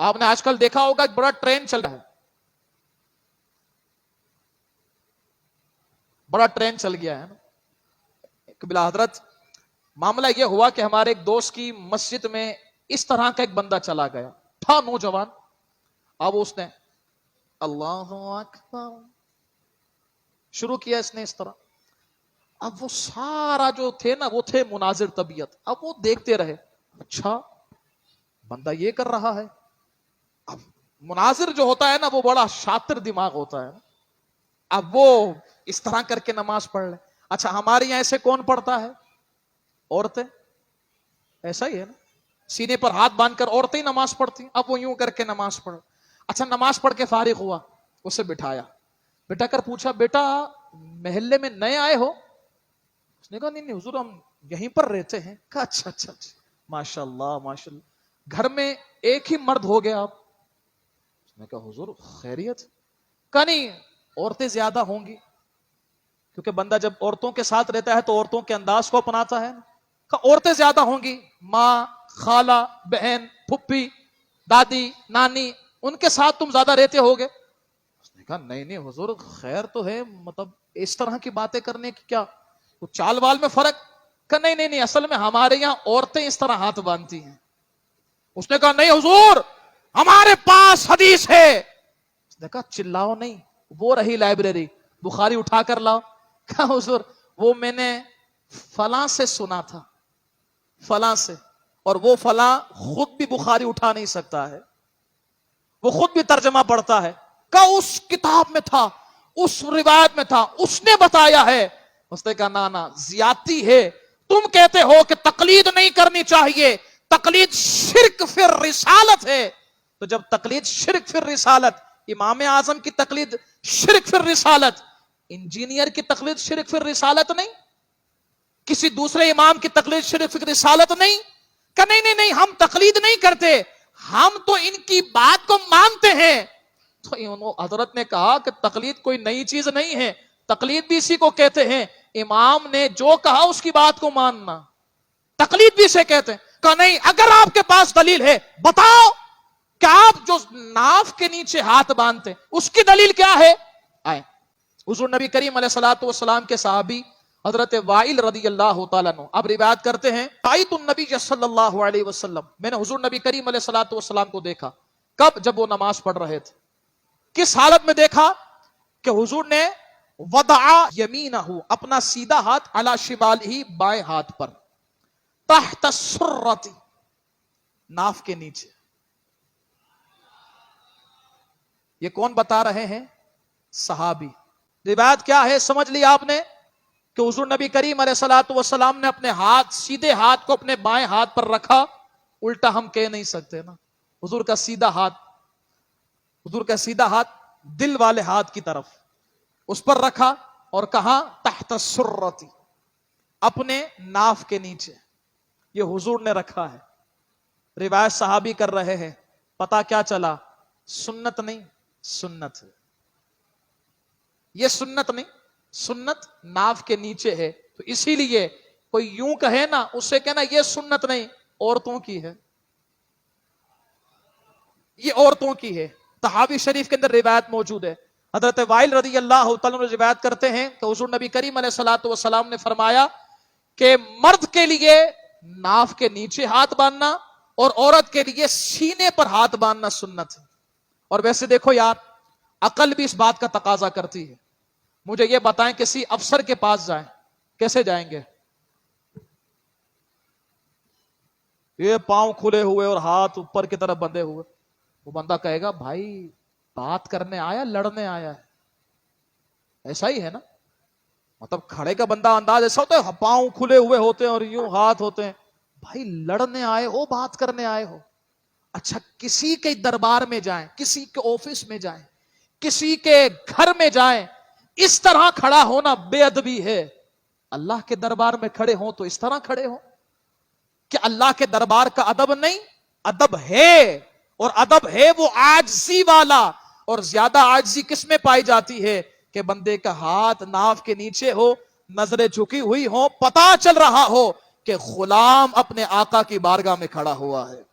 آپ نے آج کل دیکھا ہوگا ایک بڑا ٹرین چل رہا ہے، بڑا ٹرین چل گیا ہے نا۔ قبلہ حضرت معاملہ یہ ہوا کہ ہمارے ایک دوست کی مسجد میں اس طرح کا ایک بندہ چلا گیا تھا، نوجوان۔ اب اس نے اللہ اکبر شروع کیا، اس نے اس طرح۔ اب وہ سارا جو تھے نا، وہ تھے مناظر طبیعت، اب وہ دیکھتے رہے، اچھا بندہ یہ کر رہا ہے۔ اب مناظر جو ہوتا ہے نا، وہ بڑا شاطر دماغ ہوتا ہے، اب وہ اس طرح کر کے نماز پڑھ لے۔ اچھا ہمارے یہاں ایسے کون پڑھتا ہے؟ عورتیں، ایسا ہی ہے نا، سینے پر ہاتھ باندھ کر عورتیں ہی نماز پڑھتی، اب وہ یوں کر کے نماز پڑھ۔ اچھا نماز پڑھ کے فارغ ہوا، اسے بٹھایا، بٹھا کر پوچھا بیٹا محلے میں نئے آئے ہو؟ اس نے کہا نہیں نہیں حضور ہم یہیں پر رہتے ہیں۔ کہا اچھا اچھا اچھا، ماشاء اللہ ماشاء اللہ، گھر میں ایک ہی مرد ہو گیا آپ؟ اس نے کہا حضور خیریت؟ کہا نہیں عورتیں زیادہ ہوں گی، کیونکہ بندہ جب عورتوں کے ساتھ رہتا ہے تو عورتوں کے انداز کو اپناتا ہے۔ کہا عورتیں زیادہ ہوں گی، ماں، خالہ، بہن، پھپھی، دادی، نانی، ان کے ساتھ تم زیادہ رہتے ہوگے؟ اس نے کہا نہیں نہیں حضور خیر تو ہے، مطلب اس طرح کی باتیں کرنے کی کیا چال وال میں فرق؟ کہ نہیں نہیں نہیں اصل میں ہمارے یہاں عورتیں اس طرح ہاتھ باندھتی ہیں۔ اس نے کہا نہیں حضور ہمارے پاس حدیث ہے۔ اس نے کہا چلاؤ نہیں، وہ رہی لائبریری، بخاری اٹھا کر لاؤ۔ کہا حضور وہ میں نے فلاں سے سنا تھا، فلاں سے، اور وہ فلاں خود بھی بخاری اٹھا نہیں سکتا ہے، وہ خود بھی ترجمہ پڑھتا ہے۔ کہا اس کتاب میں تھا، اس روایت میں تھا، اس نے بتایا ہے۔ اس نے کہا نا نا زیادتی ہے، تم کہتے ہو کہ تقلید نہیں کرنی چاہیے، تقلید شرک فی الرسالت ہے، تو جب تقلید شرک فی الرسالت، امام اعظم کی تقلید شرک فی الرسالت، انجینئر کی تقلید شرک فی الرسالت نہیں، کسی دوسرے امام کی تقلید شرک فی الرسالت نہیں؟ کہ نہیں نہیں نہیں ہم تقلید نہیں کرتے، ہم تو ان کی بات کو مانتے ہیں۔ تو حضرت نے کہا کہ تقلید کوئی نئی چیز نہیں ہے، تقلید بھی اسی کو کہتے ہیں، امام نے جو کہا اس کی بات کو ماننا، تقلید بھی اسے کہتے ہیں۔ کہ نہیں اگر آپ کے پاس دلیل ہے بتاؤ کہ آپ جو ناف کے نیچے ہاتھ باندھتے ہیں اس کی دلیل کیا ہے؟ آئے حضور نبی کریم علیہ الصلوۃ والسلام کے صحابی حضرت وائل رضی اللہ تعالیٰ عنہ اب روایت کرتے ہیں رأیت النبی صلی اللہ علیہ وسلم، میں نے حضور نبی کریم علیہ الصلوۃ والسلام کو دیکھا۔ کب؟ جب وہ نماز پڑھ رہے تھے۔ کس حالت میں دیکھا؟ کہ حضور نے وضع یمینہ، اپنا سیدھا ہاتھ، علی شمالہ، بائیں ہاتھ پر، تحت السرۃ، ناف کے نیچے۔ یہ کون بتا رہے ہیں؟ صحابی۔ روایت کیا ہے سمجھ لیا آپ نے؟ کہ حضور نبی کریم علیہ الصلوۃ والسلام نے اپنے ہاتھ، سیدھے ہاتھ کو اپنے بائیں ہاتھ پر رکھا، الٹا ہم کہہ نہیں سکتے نا۔ حضور کا سیدھا ہاتھ، حضور کا سیدھا ہاتھ دل والے ہاتھ کی طرف، اس پر رکھا اور کہا تحت السرۃ، اپنے ناف کے نیچے۔ یہ حضور نے رکھا ہے، روایت صحابی کر رہے ہیں۔ پتا کیا چلا؟ سنت نہیں، سنت ہے یہ، سنت نہیں، سنت ناف کے نیچے ہے۔ تو اسی لیے کوئی یوں کہے نا، اس سے کہنا یہ سنت نہیں، عورتوں کی ہے، یہ عورتوں کی ہے۔ طحاوی شریف کے اندر روایت موجود ہے، حضرت وائل رضی اللہ تعالیٰ عنہ روایت کرتے ہیں کہ حضور نبی کریم علیہ الصلوۃ والسلام نے فرمایا کہ مرد کے لیے ناف کے نیچے ہاتھ باندھنا اور عورت کے لیے سینے پر ہاتھ باندھنا سنت ہے۔ اور ویسے دیکھو یار، عقل بھی اس بات کا تقاضا کرتی ہے۔ مجھے یہ بتائیں کسی افسر کے پاس جائیں، کیسے جائیں گے؟ یہ پاؤں کھلے ہوئے اور ہاتھ اوپر کی طرف بندھے ہوئے، وہ بندہ کہے گا بھائی بات کرنے آیا لڑنے آیا ہے؟ ایسا ہی ہے نا، مطلب کھڑے کا بندہ انداز ایسا ہوتا ہے، پاؤں کھلے ہوئے ہوتے ہیں اور یوں ہاتھ ہوتے ہیں، بھائی لڑنے آئے ہو بات کرنے آئے ہو؟ اچھا کسی کے دربار میں جائیں، کسی کے آفس میں جائیں، کسی کے گھر میں جائیں، اس طرح کھڑا ہونا بے ادبی ہے۔ اللہ کے دربار میں کھڑے ہوں تو اس طرح کھڑے ہوں کہ اللہ کے دربار کا ادب نہیں، ادب ہے، اور ادب ہے وہ عاجزی والا۔ اور زیادہ عاجزی کس میں پائی جاتی ہے؟ کہ بندے کا ہاتھ ناف کے نیچے ہو، نظریں جھکی ہوئی ہو، پتا چل رہا ہو کہ غلام اپنے آقا کی بارگاہ میں کھڑا ہوا ہے۔